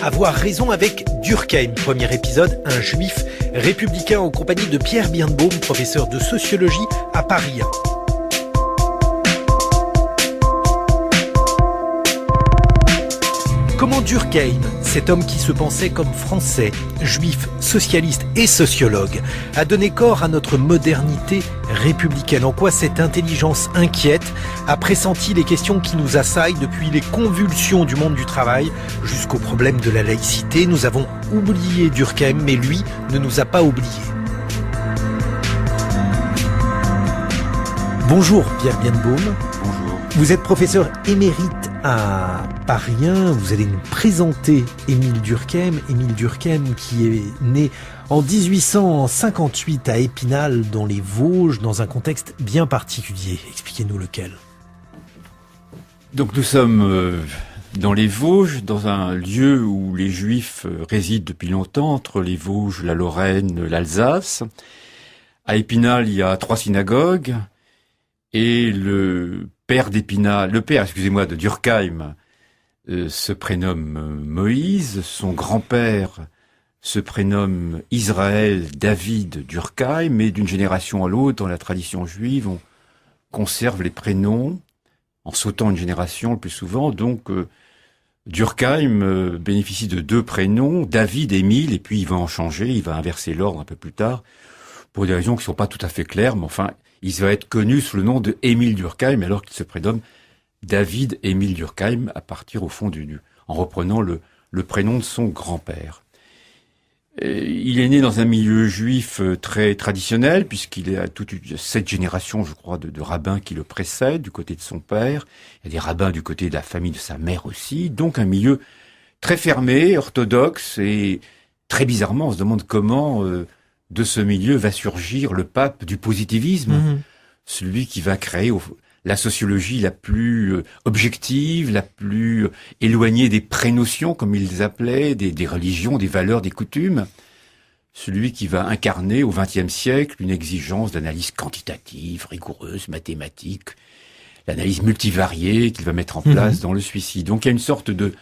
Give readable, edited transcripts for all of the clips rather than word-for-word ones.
Avoir raison avec Durkheim, premier épisode, un juif républicain en compagnie de Pierre Birnbaum, professeur de sociologie à Paris 1. Comment Durkheim, cet homme qui se pensait comme français, juif, socialiste et sociologue, a donné corps à notre modernité républicaine? En quoi cette intelligence inquiète a pressenti les questions qui nous assaillent depuis les convulsions du monde du travail jusqu'au problème de la laïcité? Nous avons oublié Durkheim, mais lui ne nous a pas oubliés. Bonjour Pierre Birnbaum. Bonjour. Vous êtes professeur émérite à Paris 1, vous allez nous présenter Émile Durkheim. Émile Durkheim qui est né en 1858 à Épinal dans les Vosges, dans un contexte bien particulier. Expliquez-nous lequel. Donc nous sommes dans les Vosges, dans un lieu où les Juifs résident depuis longtemps, entre les Vosges, la Lorraine, l'Alsace. À Épinal, il y a 3 synagogues, et le père de Durkheim se prénomme Moïse, son grand-père se prénomme Israël David Durkheim, et d'une génération à l'autre, dans la tradition juive, on conserve les prénoms en sautant une génération le plus souvent. Donc Durkheim bénéficie de 2 prénoms, David, Émile, et puis il va en changer, il va inverser l'ordre un peu plus tard, pour des raisons qui ne sont pas tout à fait claires, mais enfin, il va être connu sous le nom de Émile Durkheim, alors qu'il se prénomme David Émile Durkheim, à partir au fond en reprenant le prénom de son grand-père. Il est né dans un milieu juif très traditionnel, puisqu'il a toute 7 générations, je crois, de rabbins qui le précèdent, du côté de son père. Il y a des rabbins du côté de la famille de sa mère aussi. Donc un milieu très fermé, orthodoxe, et très bizarrement, on se demande comment de ce milieu va surgir le pape du positivisme, celui qui va créer la sociologie la plus objective, la plus éloignée des prénotions, comme ils les appelaient, des religions, des valeurs, des coutumes. Celui qui va incarner au XXe siècle une exigence d'analyse quantitative, rigoureuse, mathématique, l'analyse multivariée qu'il va mettre en place dans le suicide. Donc il y a une sorte de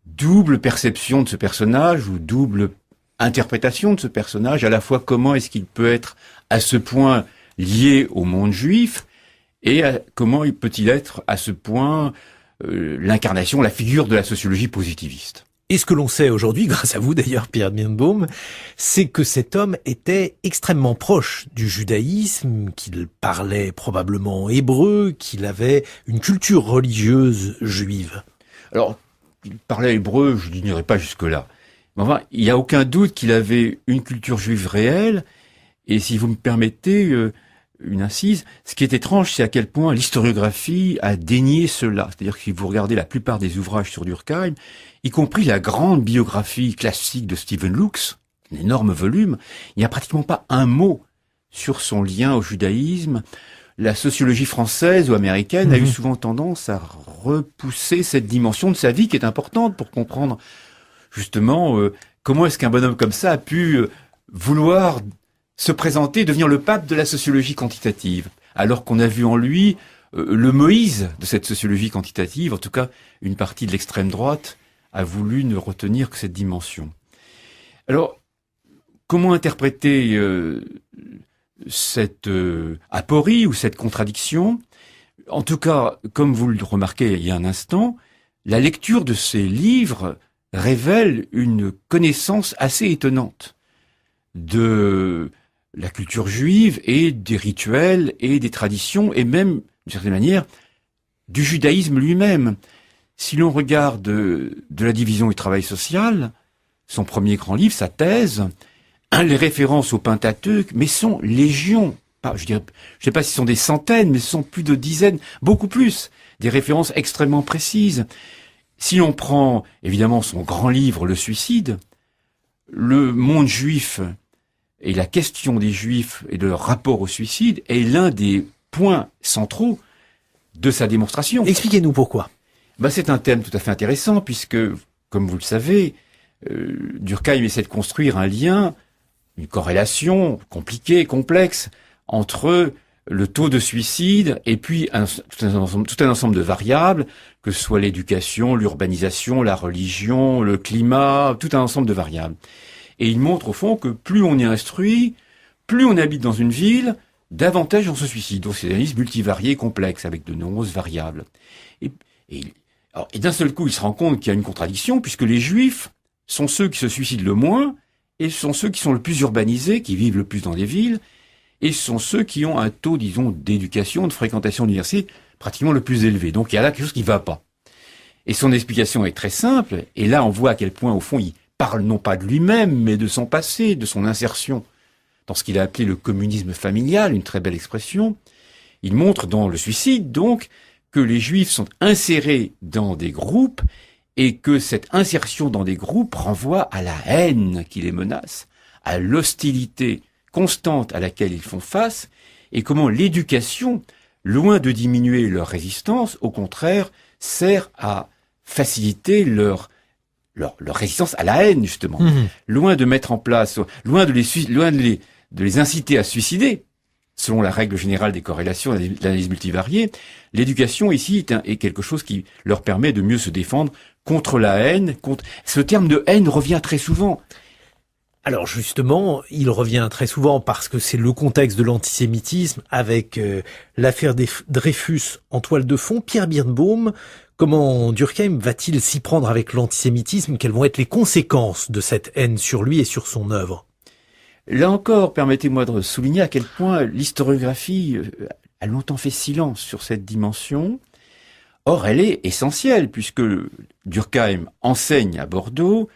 double perception de ce personnage, ou double interprétation de ce personnage, à la fois comment est-ce qu'il peut être à ce point lié au monde juif, et comment peut-il être à ce point l'incarnation, la figure de la sociologie positiviste. Et ce que l'on sait aujourd'hui, grâce à vous d'ailleurs Pierre Birnbaum, c'est que cet homme était extrêmement proche du judaïsme, qu'il parlait probablement hébreu, qu'il avait une culture religieuse juive. Alors, il parlait hébreu, je n'irai pas jusque-là. Mais enfin, il n'y a aucun doute qu'il avait une culture juive réelle, et si vous me permettez une incise, ce qui est étrange, c'est à quel point l'historiographie a dénié cela. C'est-à-dire que si vous regardez la plupart des ouvrages sur Durkheim, y compris la grande biographie classique de Stephen Lux, un énorme volume, il n'y a pratiquement pas un mot sur son lien au judaïsme. La sociologie française ou américaine a eu souvent tendance à repousser cette dimension de sa vie qui est importante pour comprendre justement comment est-ce qu'un bonhomme comme ça a pu vouloir se présenter, devenir le pape de la sociologie quantitative, alors qu'on a vu en lui le Moïse de cette sociologie quantitative. En tout cas, une partie de l'extrême droite a voulu ne retenir que cette dimension. Alors, comment interpréter cette aporie ou cette contradiction? En tout cas, comme vous le remarquez il y a un instant, la lecture de ces livres révèle une connaissance assez étonnante de la culture juive et des rituels et des traditions, et même, d'une certaine manière, du judaïsme lui-même. Si l'on regarde de la division du travail social, son premier grand livre, sa thèse, les références au Pentateuque, mais sont légion. Je ne sais pas si ce sont des centaines, mais ce sont plus de dizaines, beaucoup plus, des références extrêmement précises. Si l'on prend, évidemment, son grand livre, Le Suicide, le monde juif et la question des Juifs et de leur rapport au suicide est l'un des points centraux de sa démonstration. Expliquez-nous pourquoi. C'est un thème tout à fait intéressant puisque, comme vous le savez, Durkheim essaie de construire un lien une corrélation compliquée, complexe, entre le taux de suicide et puis tout un ensemble de variables, que ce soit l'éducation, l'urbanisation, la religion, le climat, tout un ensemble de variables. Et il montre au fond que plus on est instruit, plus on habite dans une ville, davantage on se suicide. Donc c'est une analyse multivariée, complexe, avec de nombreuses variables. Et d'un seul coup, il se rend compte qu'il y a une contradiction, puisque les Juifs sont ceux qui se suicident le moins, et sont ceux qui sont le plus urbanisés, qui vivent le plus dans des villes, et sont ceux qui ont un taux, disons, d'éducation, de fréquentation d'université pratiquement le plus élevé. Donc il y a là quelque chose qui ne va pas. Et son explication est très simple, et là on voit à quel point, au fond, il parle non pas de lui-même, mais de son passé, de son insertion dans ce qu'il a appelé le communisme familial, une très belle expression. Il montre dans le suicide, donc, que les Juifs sont insérés dans des groupes et que cette insertion dans des groupes renvoie à la haine qui les menace, à l'hostilité constante à laquelle ils font face, et comment l'éducation, loin de diminuer leur résistance, au contraire, sert à faciliter leur résistance à la haine, justement. Loin de mettre en place, loin de les inciter à se suicider, selon la règle générale des corrélations, l'analyse multivariée, l'éducation ici est quelque chose qui leur permet de mieux se défendre contre la haine. Ce terme de haine revient très souvent. Alors justement, il revient très souvent parce que c'est le contexte de l'antisémitisme avec l'affaire Dreyfus en toile de fond. Pierre Birnbaum, comment Durkheim va-t-il s'y prendre avec l'antisémitisme? Quelles vont être les conséquences de cette haine sur lui et sur son œuvre? Là encore, permettez-moi de souligner à quel point l'historiographie a longtemps fait silence sur cette dimension. Or, elle est essentielle, puisque Durkheim enseigne à Bordeaux,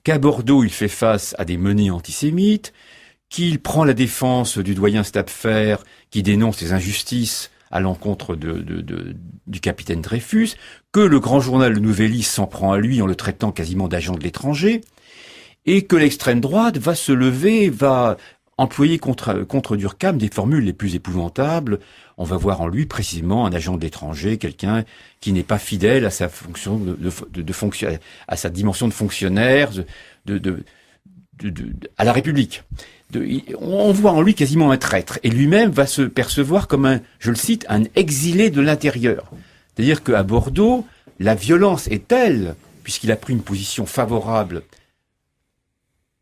qu'à Bordeaux, il fait face à des menées antisémites, qu'il prend la défense du doyen Stapfer, qui dénonce les injustices à l'encontre du capitaine Dreyfus, que le grand journal Le Nouvelliste s'en prend à lui en le traitant quasiment d'agent de l'étranger, et que l'extrême droite va se lever, va employer contre Durkheim des formules les plus épouvantables. On va voir en lui précisément un agent de l'étranger, quelqu'un qui n'est pas fidèle à sa fonction à sa dimension de fonctionnaire, à la République. On voit en lui quasiment un traître, et lui-même va se percevoir comme je le cite, un exilé de l'intérieur. C'est-à-dire qu'à Bordeaux, la violence est telle, puisqu'il a pris une position favorable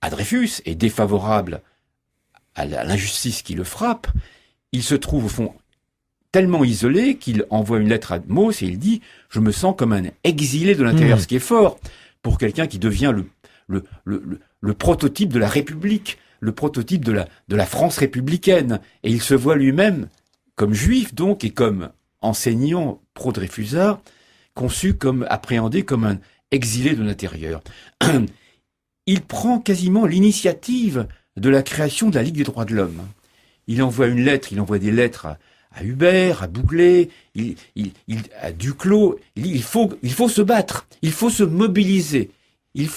à Dreyfus et défavorable à l'injustice qui le frappe, il se trouve au fond tellement isolé qu'il envoie une lettre à Mauss et il dit « Je me sens comme un exilé de l'intérieur », ce qui est fort pour quelqu'un qui devient le prototype de la République, le prototype de la France républicaine. Et il se voit lui-même comme juif donc et comme enseignant pro-Dreyfusard, appréhendé comme un exilé de l'intérieur. Il prend quasiment l'initiative de la création de la Ligue des droits de l'homme. Il envoie des lettres à Hubert, à Bouglé, à Duclos. Il faut se battre, il faut se mobiliser, il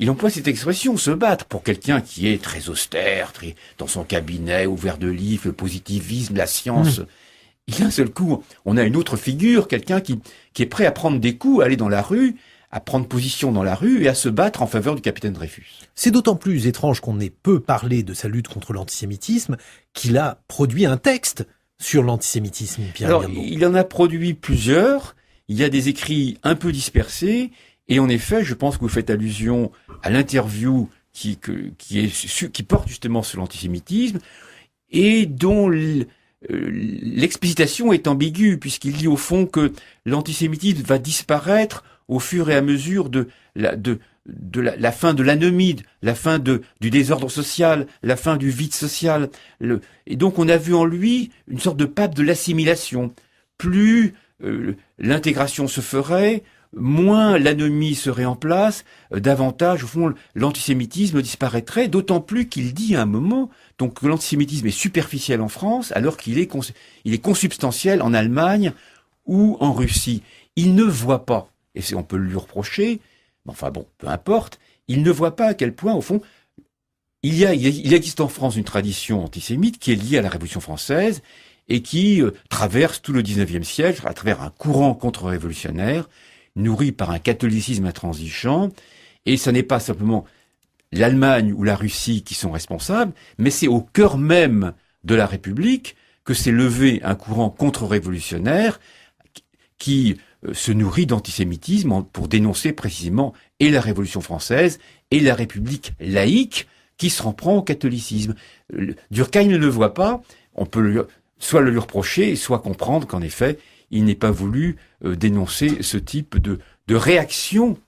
emploie cette expression, se battre, pour quelqu'un qui est très austère, très dans son cabinet, ouvert de livres, le positivisme, la science. Et d'un seul coup, on a une autre figure, quelqu'un qui est prêt à prendre des coups, à aller dans la rue, à prendre position dans la rue et à se battre en faveur du capitaine Dreyfus. C'est d'autant plus étrange qu'on ait peu parlé de sa lutte contre l'antisémitisme qu'il a produit un texte sur l'antisémitisme, Pierre Alors, Birnbaum. Il en a produit plusieurs, il y a des écrits un peu dispersés, et en effet, je pense que vous faites allusion à l'interview qui porte justement sur l'antisémitisme, et dont l'explicitation est ambiguë, puisqu'il dit au fond que l'antisémitisme va disparaître au fur et à mesure de la fin de l'anomie, la fin du désordre social, la fin du vide social. Et donc on a vu en lui une sorte de pape de l'assimilation. Plus l'intégration se ferait, moins l'anomie serait en place, davantage, au fond, l'antisémitisme disparaîtrait, d'autant plus qu'il dit à un moment donc, que l'antisémitisme est superficiel en France, alors qu'il est consubstantiel en Allemagne ou en Russie. Il ne voit pas, et on peut lui reprocher, mais enfin bon, peu importe, il ne voit pas à quel point, au fond, il existe en France une tradition antisémite qui est liée à la Révolution française et qui traverse tout le XIXe siècle à travers un courant contre-révolutionnaire nourri par un catholicisme intransigeant. Et ça n'est pas simplement l'Allemagne ou la Russie qui sont responsables, mais c'est au cœur même de la République que s'est levé un courant contre-révolutionnaire qui se nourrit d'antisémitisme pour dénoncer précisément et la Révolution française et la République laïque qui se reprend au catholicisme. Durkheim ne le voit pas, on peut soit le lui reprocher, soit comprendre qu'en effet, il n'est pas voulu dénoncer ce type de réaction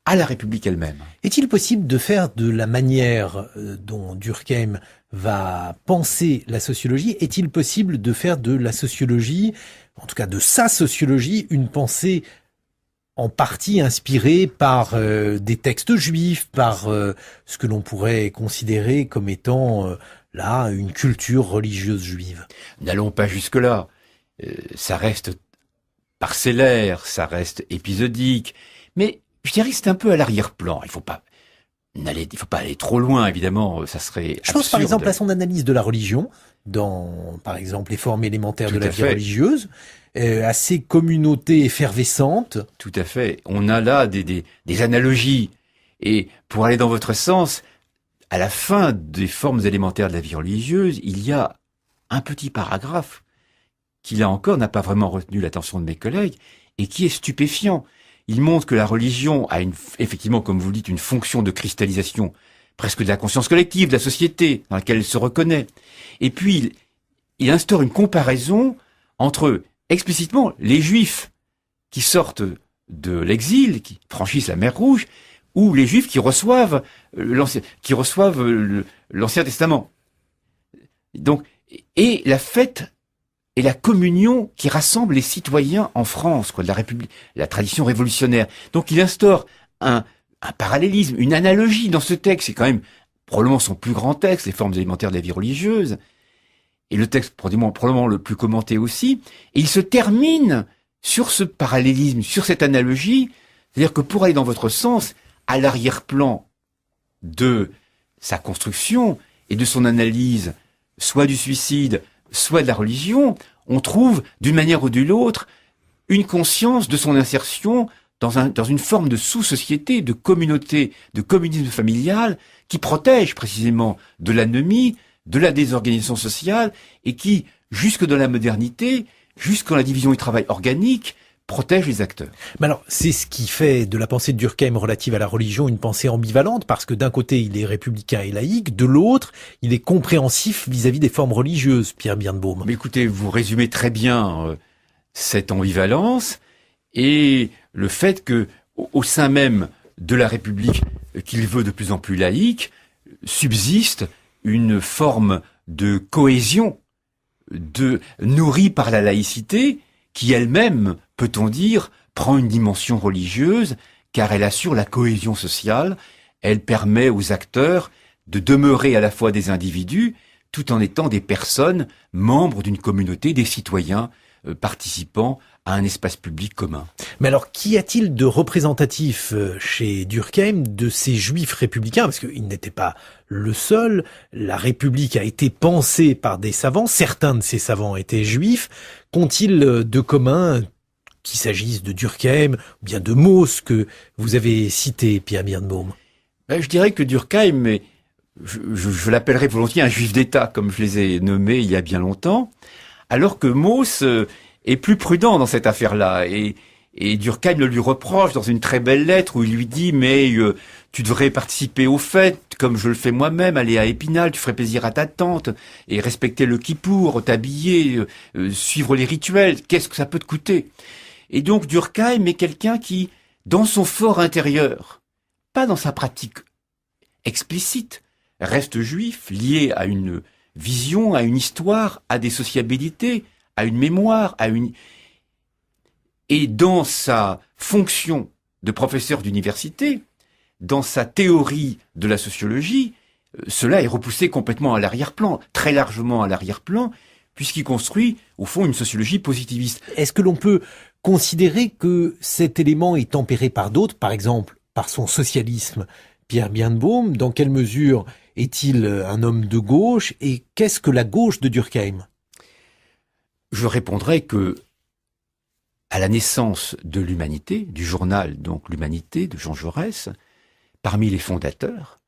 à la République elle-même. Est-il possible de faire de la manière dont Durkheim va penser la sociologie, est-il possible de faire de la sociologie, en tout cas de sa sociologie, une pensée en partie inspirée par des textes juifs, par ce que l'on pourrait considérer comme étant là une culture religieuse juive? N'allons pas jusque-là. Ça reste parcellaire, ça reste épisodique, mais je dirais que c'est un peu à l'arrière-plan. Il faut pas aller trop loin, évidemment, ça serait absurde. Je pense par exemple à son analyse de la religion, dans par exemple les formes élémentaires de la vie religieuse, à ces communautés effervescentes. Tout à fait. On a là des analogies. Et pour aller dans votre sens, à la fin des formes élémentaires de la vie religieuse, il y a un petit paragraphe qui, là encore, n'a pas vraiment retenu l'attention de mes collègues et qui est stupéfiant. Il montre que la religion a effectivement, comme vous le dites, une fonction de cristallisation presque de la conscience collective, de la société dans laquelle elle se reconnaît. Et puis, il instaure une comparaison entre, explicitement, les Juifs qui sortent de l'exil, qui franchissent la mer Rouge, ou les Juifs qui reçoivent l'Ancien Testament. Donc, et la fête et la communion qui rassemble les citoyens en France, de la République, la tradition révolutionnaire. Donc il instaure un parallélisme, une analogie dans ce texte. C'est quand même probablement son plus grand texte, les formes élémentaires de la vie religieuse, et le texte probablement le plus commenté aussi. Et il se termine sur ce parallélisme, sur cette analogie, c'est-à-dire que pour aller dans votre sens, à l'arrière-plan de sa construction et de son analyse, soit du suicide, soit de la religion, on trouve, d'une manière ou de l'autre, une conscience de son insertion dans une forme de sous-société, de communauté, de communisme familial, qui protège précisément de l'anomie, de la désorganisation sociale, et qui, jusque dans la modernité, jusque dans la division du travail organique, protège les acteurs. Mais alors, c'est ce qui fait de la pensée de Durkheim relative à la religion une pensée ambivalente, parce que d'un côté, il est républicain et laïque, de l'autre, il est compréhensif vis-à-vis des formes religieuses, Pierre Birnbaum. Mais écoutez, vous résumez très bien cette ambivalence et le fait que, au sein même de la République qu'il veut de plus en plus laïque, subsiste une forme de cohésion nourrie par la laïcité, qui elle-même, peut-on dire, prend une dimension religieuse, car elle assure la cohésion sociale, elle permet aux acteurs de demeurer à la fois des individus, tout en étant des personnes membres d'une communauté, des citoyens participant à un espace public commun. Mais alors, qu'y a-t-il de représentatif chez Durkheim de ces juifs républicains? Parce qu'il n'était pas le seul. La République a été pensée par des savants. Certains de ces savants étaient juifs. Qu'ont-ils de commun, qu'il s'agisse de Durkheim ou bien de Mauss que vous avez cité, Pierre Birnbaum? Je dirais que Durkheim, je l'appellerais volontiers un juif d'État, comme je les ai nommés il y a bien longtemps, alors que Mauss est plus prudent dans cette affaire-là. Et Durkheim le lui reproche dans une très belle lettre où il lui dit « Mais tu devrais participer aux fêtes, comme je le fais moi-même, aller à Épinal, tu ferais plaisir à ta tante, et respecter le kippour, t'habiller, suivre les rituels, qu'est-ce que ça peut te coûter ?» Et donc Durkheim est quelqu'un qui, dans son fort intérieur, pas dans sa pratique explicite, reste juif, lié à une vision, à une histoire, à des sociabilités, à une mémoire, et dans sa fonction de professeur d'université, dans sa théorie de la sociologie, cela est repoussé complètement à l'arrière-plan, très largement à l'arrière-plan, puisqu'il construit, au fond, une sociologie positiviste. Est-ce que l'on peut considérer que cet élément est tempéré par d'autres, par exemple par son socialisme? Pierre Birnbaum, dans quelle mesure est-il un homme de gauche et qu'est-ce que la gauche de Durkheim? Je répondrai que, à la naissance de l'Humanité, du journal donc l'Humanité de Jean Jaurès, parmi les fondateurs,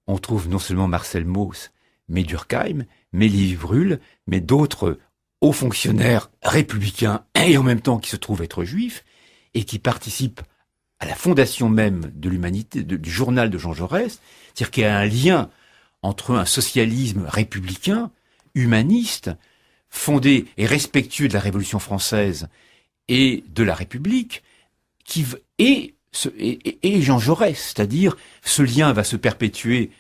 on trouve non seulement Marcel Mauss, mais Durkheim, mais Lévi Brühl, mais d'autres hauts fonctionnaires républicains et en même temps qui se trouvent être juifs et qui participent à la fondation même de l'humanité, du journal de Jean Jaurès, c'est-à-dire qu'il y a un lien entre un socialisme républicain, humaniste, fondé et respectueux de la Révolution française et de la République, et Jean Jaurès, c'est-à-dire ce lien va se perpétuer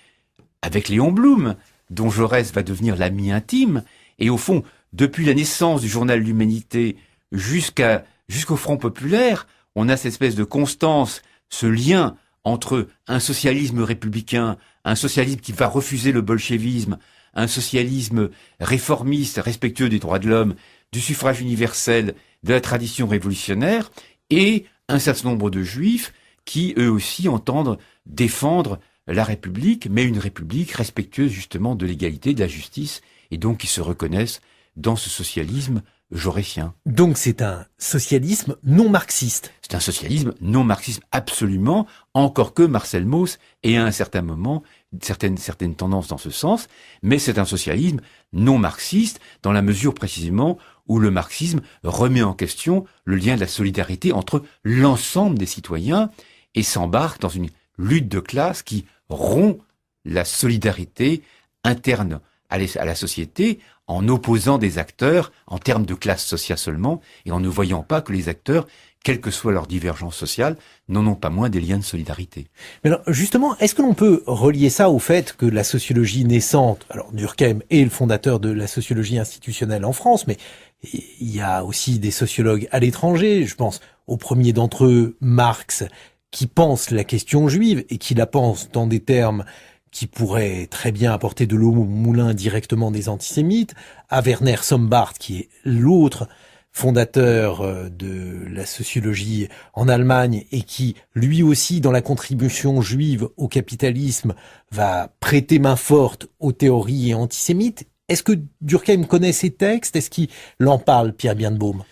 avec Léon Blum, dont Jaurès va devenir l'ami intime, et au fond, depuis la naissance du journal de l'Humanité jusqu'au Front populaire, on a cette espèce de constance, ce lien entre un socialisme républicain, un socialisme qui va refuser le bolchevisme, un socialisme réformiste, respectueux des droits de l'homme, du suffrage universel, de la tradition révolutionnaire, et un certain nombre de juifs qui, eux aussi, entendent défendre la République, mais une République respectueuse justement de l'égalité, de la justice, et donc qui se reconnaissent dans ce socialisme jaurétien. Donc c'est un socialisme non marxiste. C'est un socialisme non marxiste, absolument, encore que Marcel Mauss ait à un certain moment certaines tendances dans ce sens, mais c'est un socialisme non marxiste dans la mesure précisément où le marxisme remet en question le lien de la solidarité entre l'ensemble des citoyens et s'embarque dans une lutte de classe qui rompt la solidarité interne à la société en opposant des acteurs en termes de classe sociale seulement et en ne voyant pas que les acteurs, quelle que soit leur divergence sociale, n'en ont pas moins des liens de solidarité. Mais alors, justement, est-ce que l'on peut relier ça au fait que la sociologie naissante, alors Durkheim est le fondateur de la sociologie institutionnelle en France, mais il y a aussi des sociologues à l'étranger, je pense au premier d'entre eux, Marx, qui pense la question juive et qui la pense dans des termes qui pourraient très bien apporter de l'eau au moulin directement des antisémites, à Werner Sombart, qui est l'autre fondateur de la sociologie en Allemagne et qui, lui aussi, dans la contribution juive au capitalisme, va prêter main forte aux théories antisémites. Est-ce que Durkheim connaît ces textes? Est-ce qu'il en parle, Pierre Birnbaum?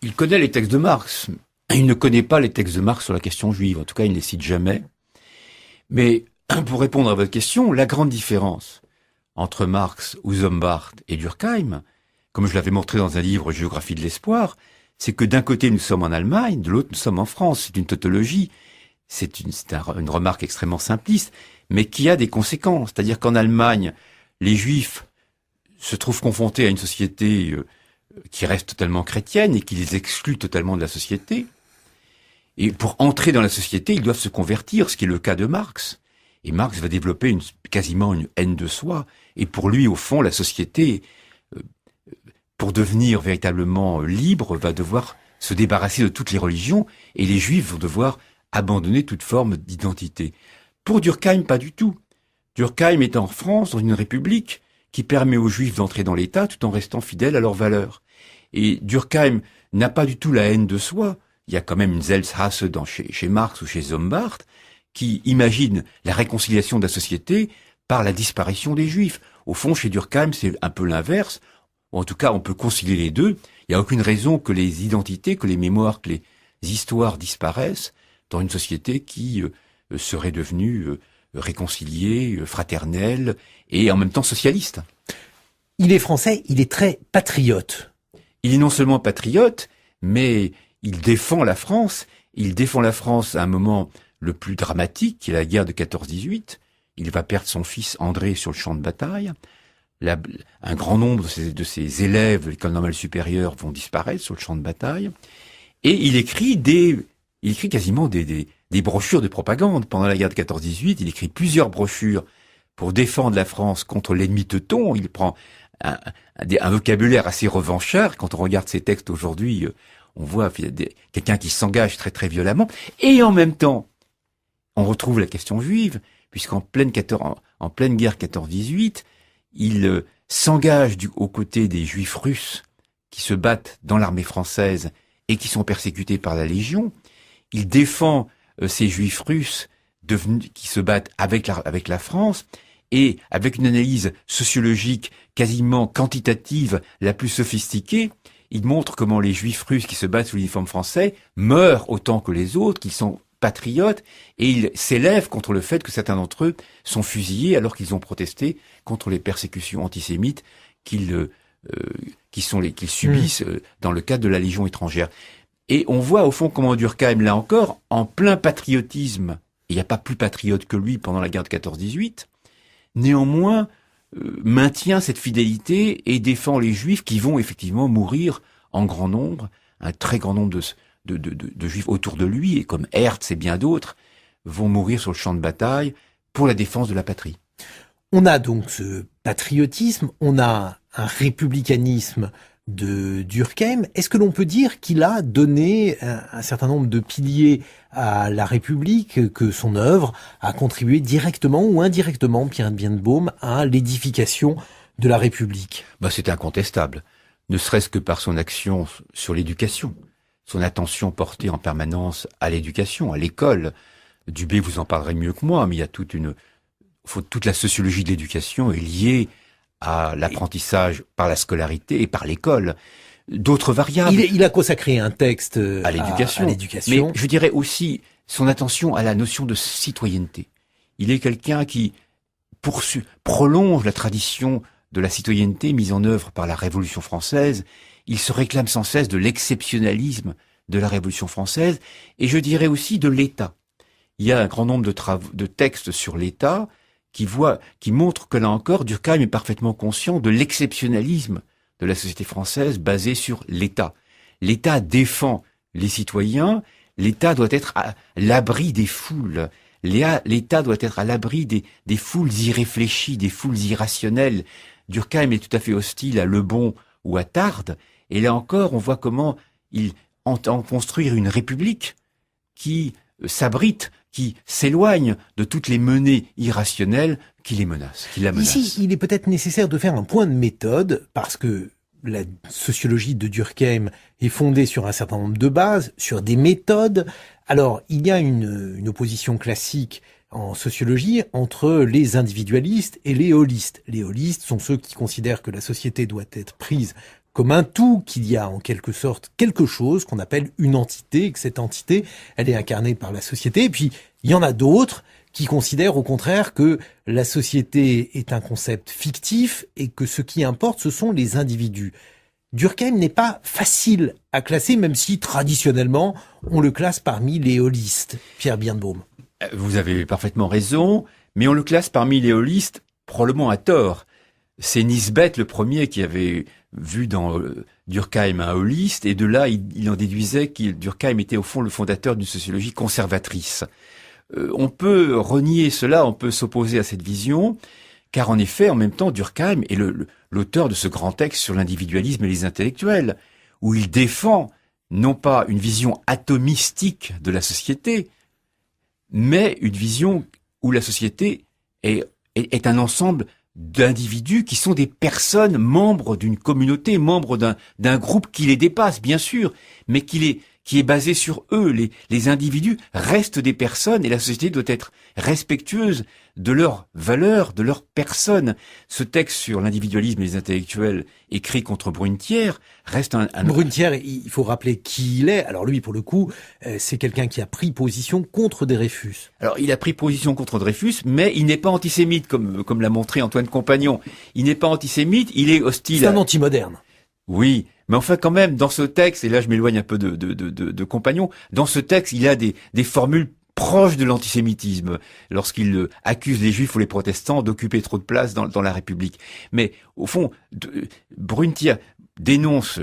Il connaît les textes de Marx. Il ne connaît pas les textes de Marx sur la question juive. En tout cas, il ne les cite jamais. Mais pour répondre à votre question, la grande différence entre Marx ou Sombart et Durkheim, comme je l'avais montré dans un livre Géographie de l'espoir, c'est que d'un côté nous sommes en Allemagne, de l'autre nous sommes en France. C'est une tautologie, c'est une remarque extrêmement simpliste, mais qui a des conséquences. C'est-à-dire qu'en Allemagne, les Juifs se trouvent confrontés à une société qui reste totalement chrétienne et qui les exclut totalement de la société. Et pour entrer dans la société, ils doivent se convertir, ce qui est le cas de Marx. Et Marx va développer quasiment une haine de soi. Et pour lui, au fond, la société, pour devenir véritablement libre, va devoir se débarrasser de toutes les religions. Et les Juifs vont devoir abandonner toute forme d'identité. Pour Durkheim, pas du tout. Durkheim est en France, dans une république qui permet aux Juifs d'entrer dans l'État tout en restant fidèles à leurs valeurs. Et Durkheim n'a pas du tout la haine de soi. Il y a quand même une Selbsthasse chez Marx ou chez Sombart, qui imagine la réconciliation de la société par la disparition des Juifs. Au fond, chez Durkheim, c'est un peu l'inverse. En tout cas, on peut concilier les deux. Il n'y a aucune raison que les identités, que les mémoires, que les histoires disparaissent dans une société qui serait devenue réconciliée, fraternelle et en même temps socialiste. Il est français, il est très patriote. Il est non seulement patriote, mais il défend la France. Il défend la France à un moment le plus dramatique, qui est la guerre de 14-18. Il va perdre son fils André sur le champ de bataille. Un grand nombre de ses élèves de l'école normale supérieure vont disparaître sur le champ de bataille. Et il écrit quasiment des brochures de propagande. Pendant la guerre de 14-18, il écrit plusieurs brochures pour défendre la France contre l'ennemi teuton. Il prend un vocabulaire assez revanchard. Quand on regarde ses textes aujourd'hui, on voit quelqu'un qui s'engage très très violemment. Et en même temps, on retrouve la question juive, puisqu'en pleine guerre 14-18, il s'engage aux côtés des Juifs russes qui se battent dans l'armée française et qui sont persécutés par la Légion. Il défend ces Juifs russes qui se battent avec la France, et avec une analyse sociologique quasiment quantitative la plus sophistiquée, il montre comment les Juifs russes qui se battent sous l'uniforme français meurent autant que les autres, qu'ils sont patriotes, et il s'élève contre le fait que certains d'entre eux sont fusillés alors qu'ils ont protesté contre les persécutions antisémites qu'ils subissent dans le cadre de la Légion étrangère. Et on voit au fond comment Durkheim, là encore, en plein patriotisme, il n'y a pas plus patriote que lui pendant la guerre de 14-18, néanmoins maintient cette fidélité et défend les Juifs qui vont effectivement mourir en grand nombre, un très grand nombre de Juifs autour de lui, et comme Hertz et bien d'autres, vont mourir sur le champ de bataille pour la défense de la patrie. On a donc ce patriotisme, on a un républicanisme de Durkheim. Est-ce que l'on peut dire qu'il a donné un certain nombre de piliers à la République, que son œuvre a contribué directement ou indirectement, Pierre Birnbaum, à l'édification de la République? C'est incontestable, ne serait-ce que par son action sur l'éducation, son attention portée en permanence à l'éducation, à l'école. Dubé vous en parlerait mieux que moi, mais il y a toute la sociologie de l'éducation est liée à l'apprentissage par la scolarité et par l'école. D'autres variables. Il a consacré un texte à l'éducation. Mais je dirais aussi son attention à la notion de citoyenneté. Il est quelqu'un qui prolonge la tradition de la citoyenneté mise en œuvre par la Révolution française. Il se réclame sans cesse de l'exceptionnalisme de la Révolution française, et je dirais aussi de l'État. Il y a un grand nombre de textes sur l'État qui montrent que là encore, Durkheim est parfaitement conscient de l'exceptionnalisme de la société française basée sur l'État. L'État défend les citoyens, l'État doit être à l'abri des foules, l'État doit être à l'abri des foules irréfléchies, des foules irrationnelles. Durkheim est tout à fait hostile à Le Bon ou à Tarde, et là encore, on voit comment il entend construire une république qui s'abrite, qui s'éloigne de toutes les menées irrationnelles qui la menacent. Ici, il est peut-être nécessaire de faire un point de méthode, parce que la sociologie de Durkheim est fondée sur un certain nombre de bases, sur des méthodes. Alors, il y a une opposition classique en sociologie entre les individualistes et les holistes. Les holistes sont ceux qui considèrent que la société doit être prise comme un tout, qu'il y a en quelque sorte quelque chose qu'on appelle une entité, et que cette entité, elle est incarnée par la société. Et puis, il y en a d'autres qui considèrent au contraire que la société est un concept fictif et que ce qui importe, ce sont les individus. Durkheim n'est pas facile à classer, même si traditionnellement, on le classe parmi les holistes. Pierre Birnbaum. Vous avez parfaitement raison, mais on le classe parmi les holistes probablement à tort. C'est Nisbet le premier qui avait vu dans Durkheim un holiste, et de là, il en déduisait que Durkheim était au fond le fondateur d'une sociologie conservatrice. On peut renier cela, on peut s'opposer à cette vision, car en effet, en même temps, Durkheim est l'auteur de ce grand texte sur l'individualisme et les intellectuels, où il défend non pas une vision atomistique de la société, mais une vision où la société est un ensemble d'individus qui sont des personnes membres d'une communauté, membres d'un groupe qui les dépasse, bien sûr, mais qui est basé sur eux. Les individus restent des personnes, et la société doit être respectueuse de leurs valeurs, de leurs personnes. Ce texte sur l'individualisme et les intellectuels, écrit contre Brunetière, reste un... Brunetière, il faut rappeler qui il est. Alors lui, pour le coup, c'est quelqu'un qui a pris position contre Dreyfus. Alors il a pris position contre Dreyfus, mais il n'est pas antisémite, comme l'a montré Antoine Compagnon. Il n'est pas antisémite, il est hostile... C'est un anti-moderne. Oui, mais enfin quand même, dans ce texte, et là je m'éloigne un peu de Compagnon, dans ce texte, il y a des formules proches de l'antisémitisme, lorsqu'il accuse les Juifs ou les protestants d'occuper trop de place dans la République. Mais au fond, Brunetière dénonce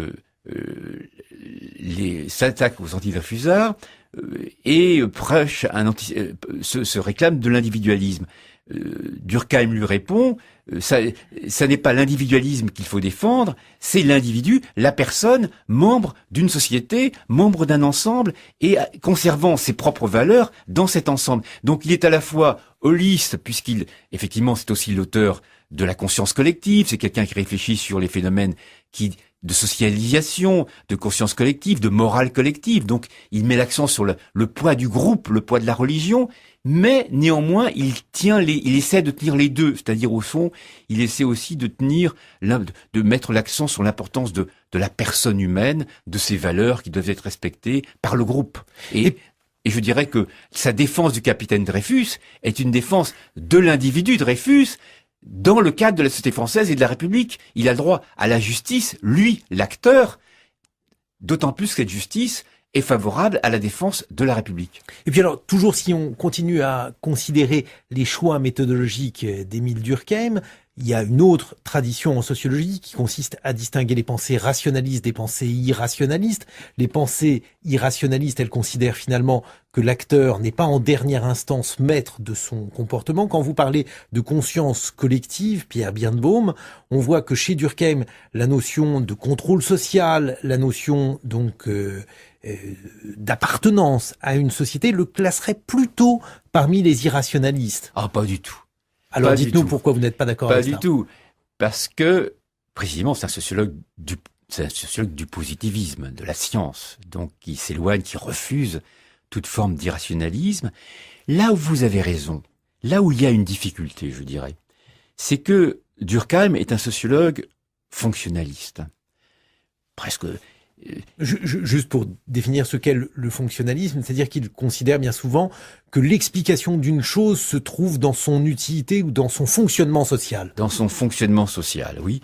les attaques aux anti-Dreyfusards et prêche se réclame de l'individualisme. Durkheim lui répond, ça n'est pas l'individualisme qu'il faut défendre, c'est l'individu, la personne, membre d'une société, membre d'un ensemble, et conservant ses propres valeurs dans cet ensemble. Donc il est à la fois holiste, effectivement, c'est aussi l'auteur de la conscience collective, c'est quelqu'un qui réfléchit sur les phénomènes de socialisation, de conscience collective, de morale collective. Donc, il met l'accent sur le poids du groupe, le poids de la religion, mais néanmoins, il essaie de tenir les deux. C'est-à-dire, au fond, il essaie aussi de mettre l'accent sur l'importance de la personne humaine, de ses valeurs qui doivent être respectées par le groupe. Et Et je dirais que sa défense du capitaine Dreyfus est une défense de l'individu Dreyfus dans le cadre de la société française et de la République. Il a le droit à la justice, lui, l'acteur, d'autant plus que cette justice est favorable à la défense de la République. Et puis alors, toujours si on continue à considérer les choix méthodologiques d'Émile Durkheim, il y a une autre tradition en sociologie qui consiste à distinguer les pensées rationalistes des pensées irrationalistes. Les pensées irrationalistes, elles considèrent finalement que l'acteur n'est pas en dernière instance maître de son comportement. Quand vous parlez de conscience collective, Pierre Birnbaum, on voit que chez Durkheim, la notion de contrôle social, la notion donc d'appartenance à une société le classerait plutôt parmi les irrationalistes. Ah, pas du tout. Alors dites-nous pourquoi vous n'êtes pas d'accord avec ça. Pas du tout. Parce que, précisément, c'est un sociologue du positivisme, de la science, donc qui s'éloigne, qui refuse toute forme d'irrationalisme. Là où vous avez raison, là où il y a une difficulté, je dirais, c'est que Durkheim est un sociologue fonctionnaliste. Presque... Juste pour définir ce qu'est le fonctionnalisme, c'est-à-dire qu'il considère bien souvent que l'explication d'une chose se trouve dans son utilité ou dans son fonctionnement social. Dans son fonctionnement social, oui.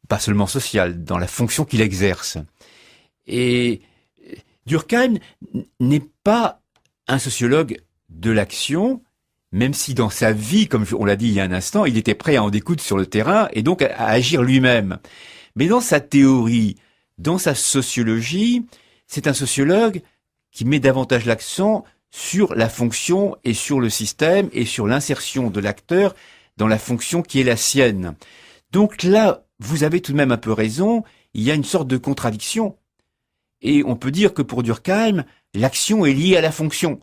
Pas seulement social, dans la fonction qu'il exerce. Et Durkheim n'est pas un sociologue de l'action, même si dans sa vie, comme on l'a dit il y a un instant, il était prêt à en découdre sur le terrain et donc à agir lui-même. Mais dans sa théorie, dans sa sociologie, c'est un sociologue qui met davantage l'accent sur la fonction et sur le système et sur l'insertion de l'acteur dans la fonction qui est la sienne. Donc là, vous avez tout de même un peu raison, il y a une sorte de contradiction. Et on peut dire que pour Durkheim, l'action est liée à la fonction.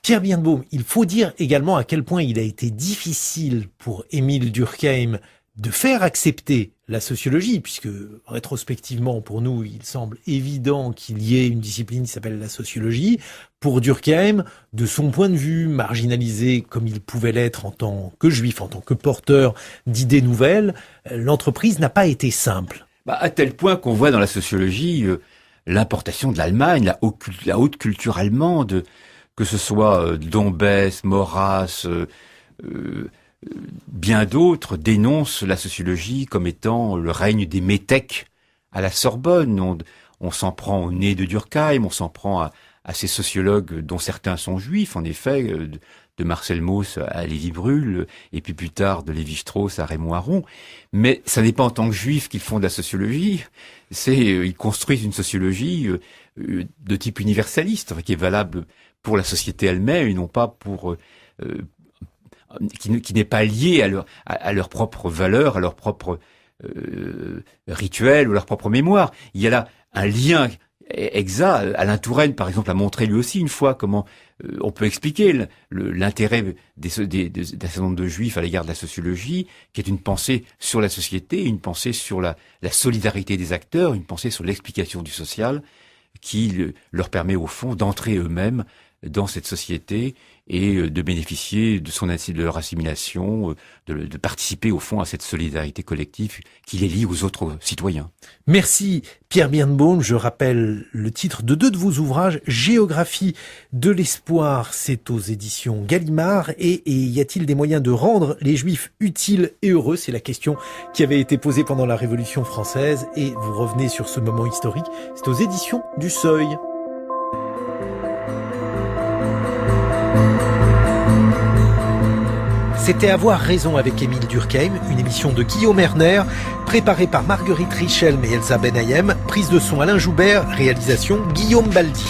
Pierre Birnbaum, il faut dire également à quel point il a été difficile pour Émile Durkheim de faire accepter la sociologie, puisque rétrospectivement, pour nous, il semble évident qu'il y ait une discipline qui s'appelle la sociologie. Pour Durkheim, de son point de vue, marginalisé comme il pouvait l'être en tant que juif, en tant que porteur d'idées nouvelles, l'entreprise n'a pas été simple. À tel point qu'on voit dans la sociologie l'importation de l'Allemagne, la haute culture allemande, que ce soit Dombès, Maurras, bien d'autres dénoncent la sociologie comme étant le règne des métèques à la Sorbonne. On s'en prend au nez de Durkheim, on s'en prend à ces sociologues dont certains sont juifs, en effet, de Marcel Mauss à Lévi-Brühl, et puis plus tard de Lévi-Strauss à Raymond Aron. Mais ça n'est pas en tant que juifs qu'ils font de la sociologie, ils construisent une sociologie de type universaliste, qui est valable pour la société elle-même et non pas pour... qui n'est pas lié à leur propre valeur, à leur propre rituel ou leur propre mémoire. Il y a là un lien exact. Alain Touraine, par exemple, a montré lui aussi une fois comment on peut expliquer l'intérêt d'un certain nombre de juifs à l'égard de la sociologie, qui est une pensée sur la société, une pensée sur la solidarité des acteurs, une pensée sur l'explication du social, qui leur permet au fond d'entrer eux-mêmes dans cette société et de bénéficier de leur assimilation, de participer au fond à cette solidarité collective qui les lie aux autres citoyens. Merci Pierre Birnbaum. Je rappelle le titre de 2 de vos ouvrages, Géographie de l'espoir, c'est aux éditions Gallimard, et y a-t-il des moyens de rendre les Juifs utiles et heureux? C'est la question qui avait été posée pendant la Révolution française, et vous revenez sur ce moment historique. C'est aux éditions du Seuil. C'était Avoir raison avec Émile Durkheim, une émission de Guillaume Erner, préparée par Marguerite Richelme et Elsa Benayem, prise de son Alain Joubert, réalisation Guillaume Baldi.